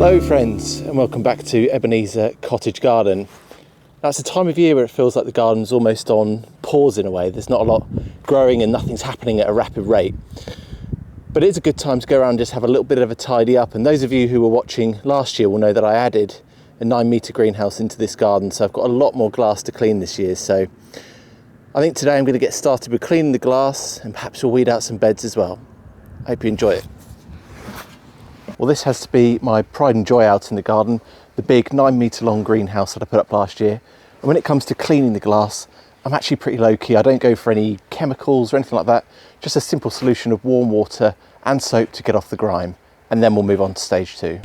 Hello friends, and welcome back to Ebenezer Cottage Garden. Now it's a time of year where it feels like the garden's almost on pause in a way. There's not a lot growing and nothing's happening at a rapid rate. But it's a good time to go around and just have a little bit of a tidy up. And those of you who were watching last year will know that I added a 9-metre greenhouse into this garden, so I've got a lot more glass to clean this year. So I think today I'm going to get started with cleaning the glass, and perhaps we'll weed out some beds as well. I hope you enjoy it. Well, this has to be my pride and joy out in the garden, the big 9-metre long greenhouse that I put up last year. And when it comes to cleaning the glass, I'm actually pretty low key. I don't go for any chemicals or anything like that. Just a simple solution of warm water and soap to get off the grime. And then we'll move on to stage 2.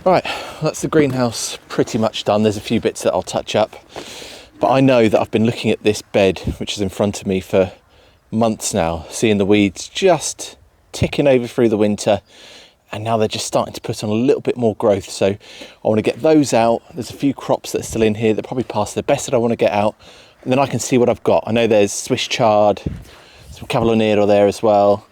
Right, that's the greenhouse pretty much done. There's a few bits that I'll touch up, but I know that I've been looking at this bed, which is in front of me, for months now, seeing the weeds just ticking over through the winter, and now they're just starting to put on a little bit more growth. So I want to get those out. There's a few crops that are still in here that probably past their best that I want to get out, and then I can see what I've got. I know there's Swiss chard, some cavolo nero there as well,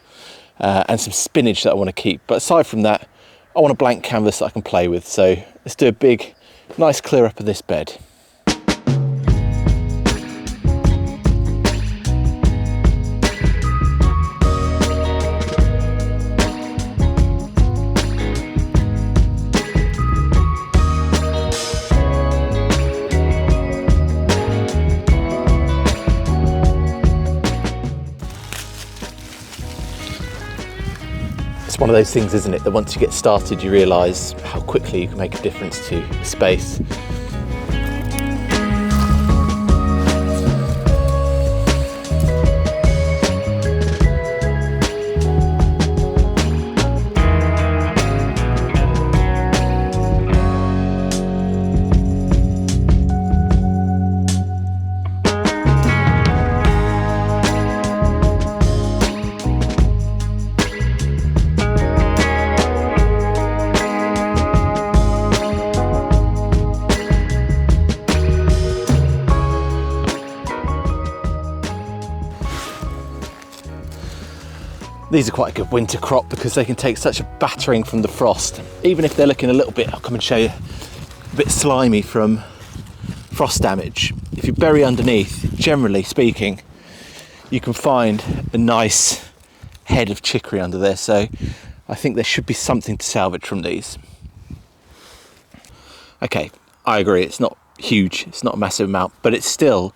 and some spinach that I want to keep. But aside from that, I want a blank canvas that I can play with, so let's do a big, nice clear up of this bed. It's one of those things, isn't it, that once you get started you realise how quickly you can make a difference to the space. These are quite a good winter crop because they can take such a battering from the frost. Even if they're looking a little bit, I'll come and show you, a bit slimy from frost damage. If you bury underneath, generally speaking, you can find a nice head of chicory under there. So I think there should be something to salvage from these. Okay, I agree, it's not huge, it's not a massive amount, but it's still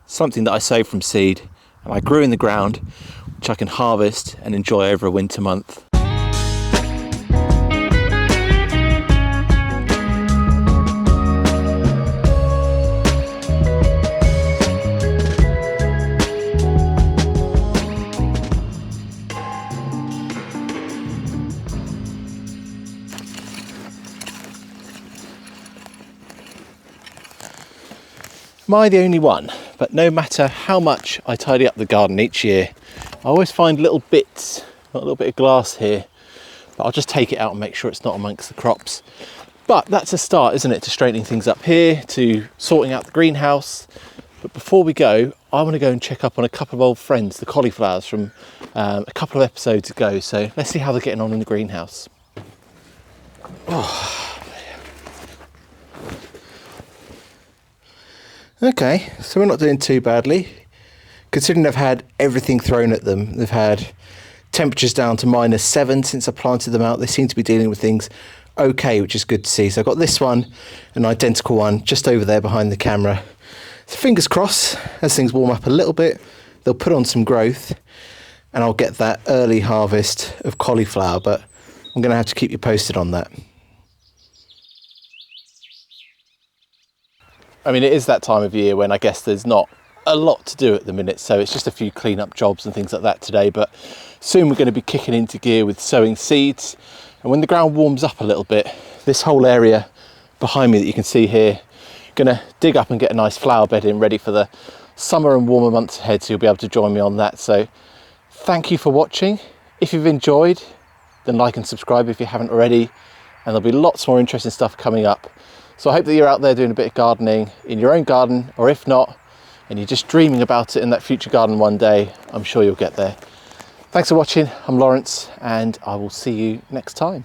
something that I sowed from seed and I grew in the ground, which I can harvest and enjoy over a winter month. Am I the only one? But no matter how much I tidy up the garden each year, I always find little bits, got a little bit of glass here, but I'll just take it out and make sure it's not amongst the crops. But that's a start, isn't it, to straightening things up here, to sorting out the greenhouse. But before we go, I want to go and check up on a couple of old friends, the cauliflowers from a couple of episodes ago. So let's see how they're getting on in the greenhouse. Oh. Okay, so we're not doing too badly. Considering they've had everything thrown at them, they've had temperatures down to -7 since I planted them out. They seem to be dealing with things okay, which is good to see. So I've got this one, an identical one, just over there behind the camera. So fingers crossed, as things warm up a little bit, they'll put on some growth and I'll get that early harvest of cauliflower, but I'm going to have to keep you posted on that. I mean, it is that time of year when I guess there's not a lot to do at the minute, so it's just a few clean-up jobs and things like that today, but soon we're going to be kicking into gear with sowing seeds. And when the ground warms up a little bit, this whole area behind me that you can see here, gonna dig up and get a nice flower bed in ready for the summer and warmer months ahead, so you'll be able to join me on that. So thank you for watching. If you've enjoyed, then like and subscribe if you haven't already, and there'll be lots more interesting stuff coming up. So I hope that you're out there doing a bit of gardening in your own garden, or if not, and you're just dreaming about it in that future garden one day, I'm sure you'll get there. Thanks for watching. I'm Lawrence, and I will see you next time.